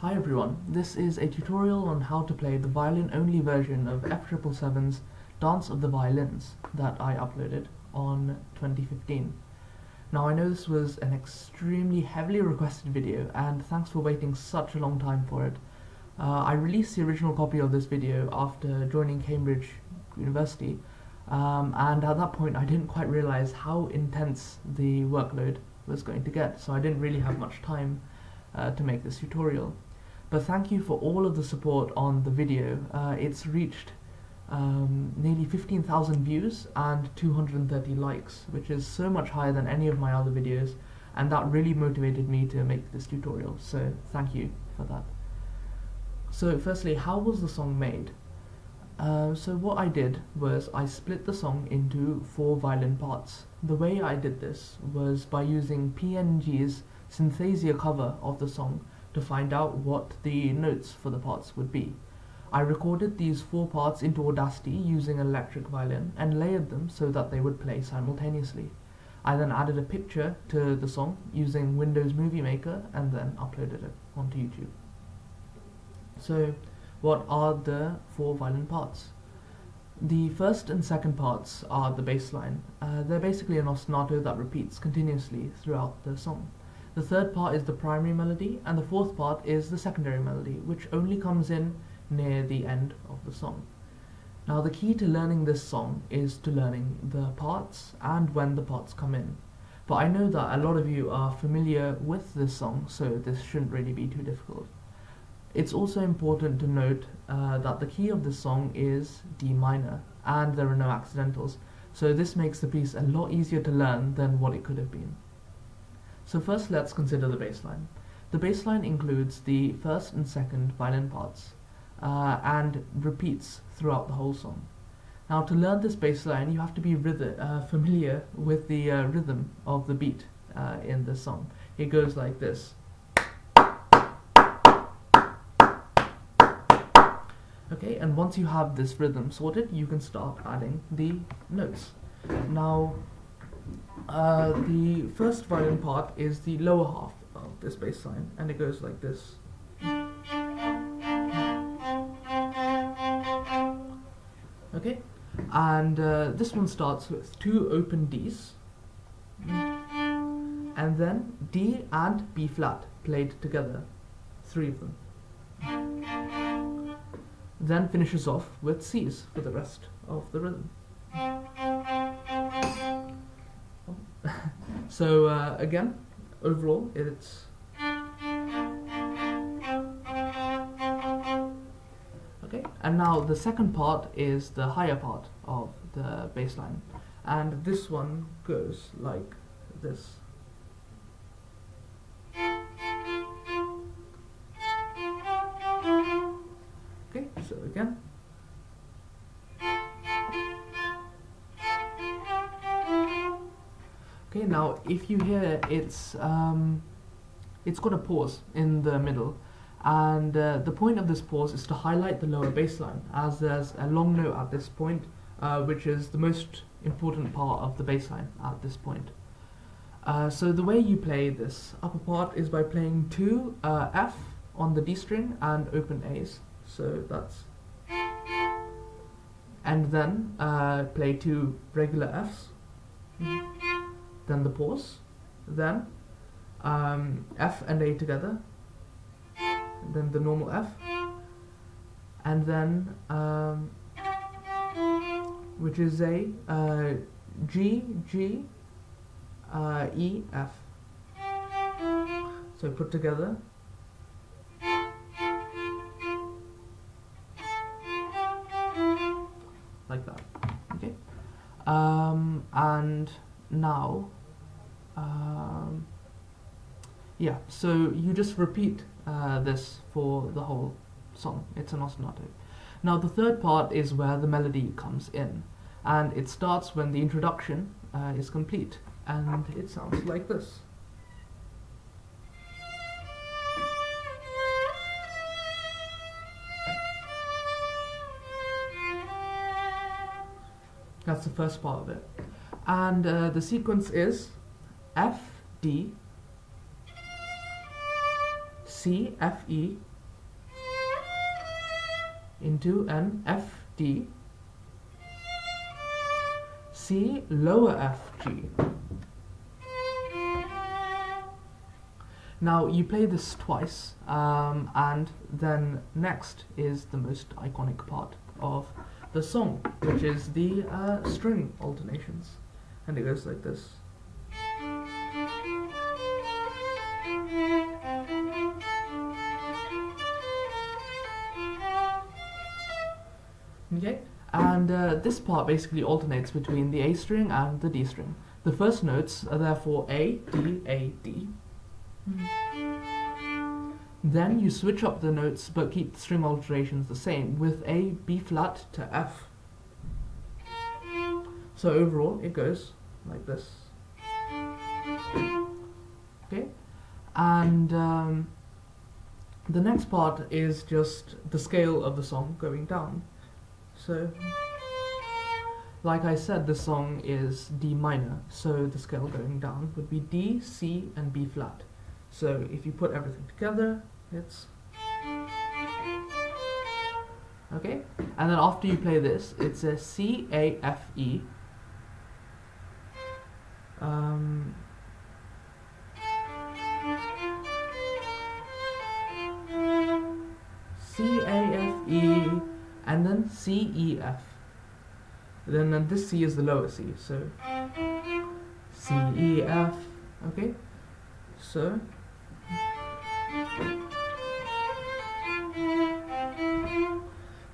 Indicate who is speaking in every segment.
Speaker 1: Hi everyone, this is a tutorial on how to play the violin-only version of F777's Dance of the Violins that I uploaded on 2015. Now I know this was an extremely heavily requested video and thanks for waiting such a long time for it. I released the original copy of this video after joining Cambridge University and at that point I didn't quite realize how intense the workload was going to get, so I didn't really have much time to make this tutorial. But thank you for all of the support on the video. It's reached nearly 15,000 views and 230 likes, which is so much higher than any of my other videos, and that really motivated me to make this tutorial, so thank you for that. So firstly, how was the song made? So what I did was I split the song into 4 violin parts. The way I did this was by using PNG's Synthesia cover of the song to find out what the notes for the parts would be. I recorded these 4 parts into Audacity using an electric violin and layered them so that they would play simultaneously. I then added a picture to the song using Windows Movie Maker and then uploaded it onto YouTube. So what are the 4 violin parts? The first and second parts are the bass line. They're basically an ostinato that repeats continuously throughout the song. The third part is the primary melody, and the fourth part is the secondary melody, which only comes in near the end of the song. Now the key to learning this song is to learning the parts and when the parts come in. But I know that a lot of you are familiar with this song, so this shouldn't really be too difficult. It's also important to note that the key of this song is D minor, and there are no accidentals, so this makes the piece a lot easier to learn than what it could have been. So first let's consider the bass line. The bass line includes the first and second violin parts and repeats throughout the whole song. Now to learn this bass line you have to be familiar with the rhythm of the beat in the song. It goes like this. Okay, and once you have this rhythm sorted, you can start adding the notes. Now the first violin part is the lower half of this bass line, and it goes like this. Okay, and this one starts with 2 open Ds, and then D and B flat played together, 3 of them. Then finishes off with C's for the rest of the rhythm. So again, overall it's okay. And now the second part is the higher part of the bass line, and this one goes like this. Okay, so again. Okay, now if you hear it's got a pause in the middle, and the point of this pause is to highlight the lower bass line, as there's a long note at this point, which is the most important part of the bass line at this point. So the way you play this upper part is by playing 2 F on the D string and open A's. So that's, and then play 2 regular F's, then the pause, then F and A together, then the normal F, and then which is a G, G, E, F. So put together. Like that, okay? And now, yeah, so you just repeat this for the whole song. It's an ostinato. Now the third part is where the melody comes in, and it starts when the introduction is complete, and it sounds like this. That's the first part of it. And the sequence is F, D, C, F, E, into an F D, C lower F G. Now you play this twice, and then next is the most iconic part of the song, which is the string alternations, and it goes like this. Okay, and this part basically alternates between the A string and the D string. The first notes are therefore A, D, A, D. Then you switch up the notes but keep the string alterations the same with A, B flat to F. So overall it goes like this. Okay, and the next part is just the scale of the song going down. So, like I said, the song is D minor, so the scale going down would be D, C, and B flat. So if you put everything together, it's... Okay, and then after you play this, it's a C, A, F, E. C, A, F, E, and then C, E, F. Then this C is the lower C, so C, E, F, okay? So,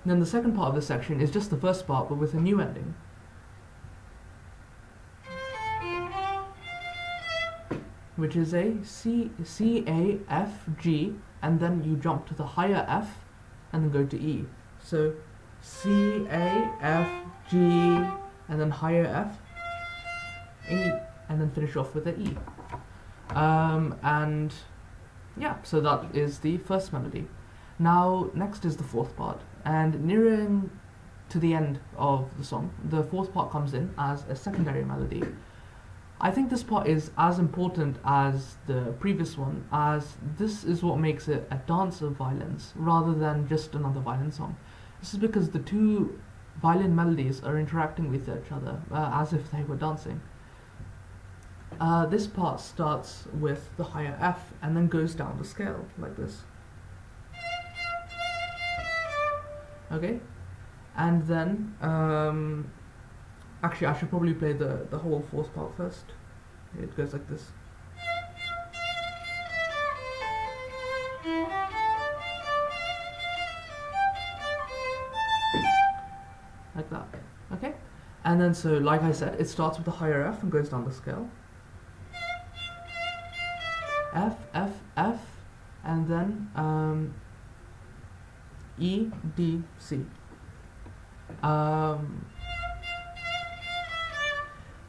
Speaker 1: then the second part of this section is just the first part, but with a new ending. Which is a C, A, F, G, and then you jump to the higher F, and then go to E. So, C, A, F, G, and then higher F, E, and then finish off with an E. And yeah, so that is the first melody. Now, next is the fourth part, and nearing to the end of the song, the fourth part comes in as a secondary melody. I think this part is as important as the previous one, as this is what makes it a dance of violins, rather than just another violin song. This is because the two violin melodies are interacting with each other, as if they were dancing. This part starts with the higher F and then goes down the scale like this. Okay, and then actually I should probably play the whole fourth part first. It goes like this. Like that. Okay, and then so like I said, it starts with the higher F and goes down the scale. F, F, F, and then E, D, C.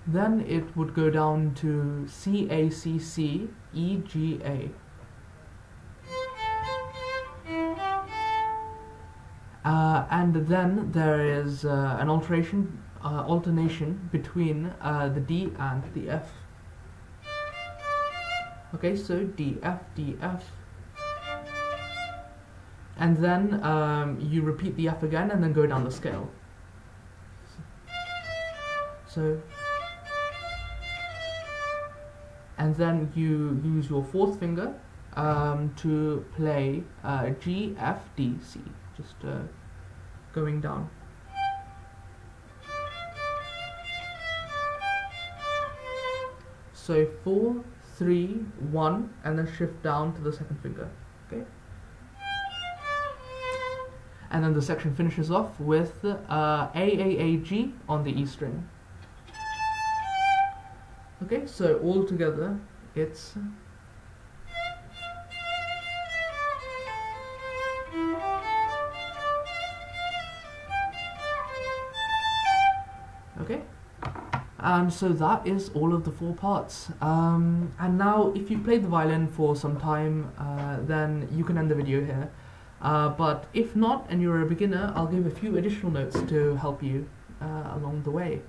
Speaker 1: Then it would go down to C, A, C, C, E, G, A. And then there is an alternation between the D and the F. Okay, so D, F, D, F. And then you repeat the F again and then go down the scale. So, and then you use your fourth finger to play G, F, D, C, just going down. So 4, 3, 1, and then shift down to the second finger. Okay. And then the section finishes off with A, G on the E string. Okay, so all together it's okay. And so that is all of the four parts. And now if you played the violin for some time, then you can end the video here. But if not, and you're a beginner, I'll give a few additional notes to help you along the way.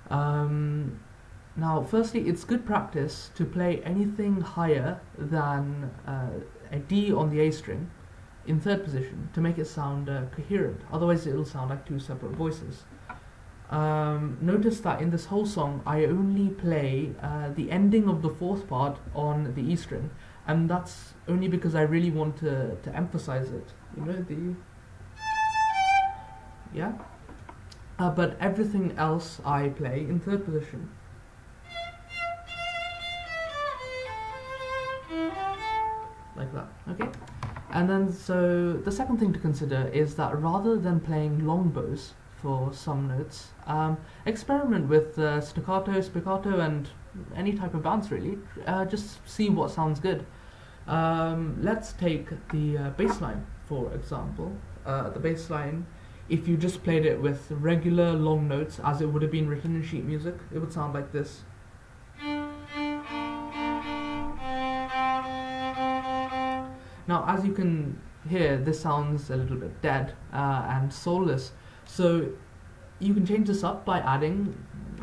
Speaker 1: Now, firstly, it's good practice to play anything higher than a D on the A string in third position to make it sound coherent. Otherwise it'll sound like two separate voices. Notice that in this whole song I only play the ending of the fourth part on the E string, and that's only because I really want to emphasize it. You know, the... yeah? But everything else I play in third position. Like that, okay? And then, so the second thing to consider is that rather than playing long bows for some notes, experiment with staccato, spiccato, and any type of bounce really. Just see what sounds good. Let's take the bass line, for example. The bass line, if you just played it with regular long notes as it would have been written in sheet music, it would sound like this. Now, as you can hear, this sounds a little bit dead and soulless, so you can change this up by adding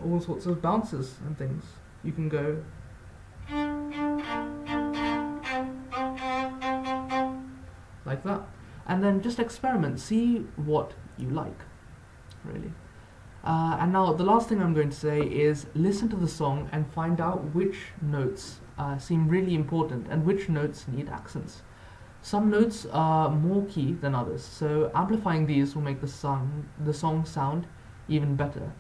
Speaker 1: all sorts of bounces and things. You can go like that, and then just experiment, see what you like, really. And now the last thing I'm going to say is listen to the song and find out which notes seem really important and which notes need accents. Some notes are more key than others, so amplifying these will make the song sound even better.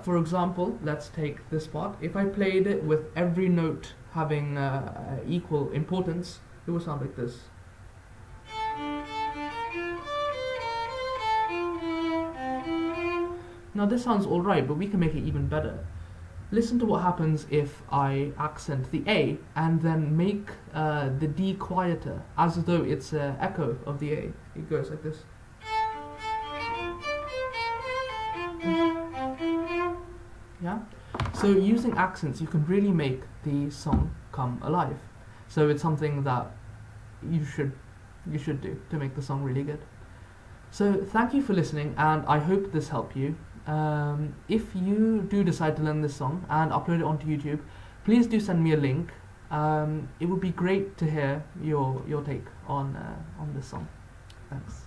Speaker 1: For example, let's take this part. If I played it with every note having equal importance, it would sound like this. Now this sounds alright, but we can make it even better. Listen to what happens if I accent the A and then make the D quieter, as though it's an echo of the A. It goes like this. Yeah? So using accents, you can really make the song come alive. So it's something that you should do to make the song really good. So thank you for listening, and I hope this helped you. If you do decide to learn this song and upload it onto YouTube, please do send me a link. It would be great to hear your take on this song. Thanks.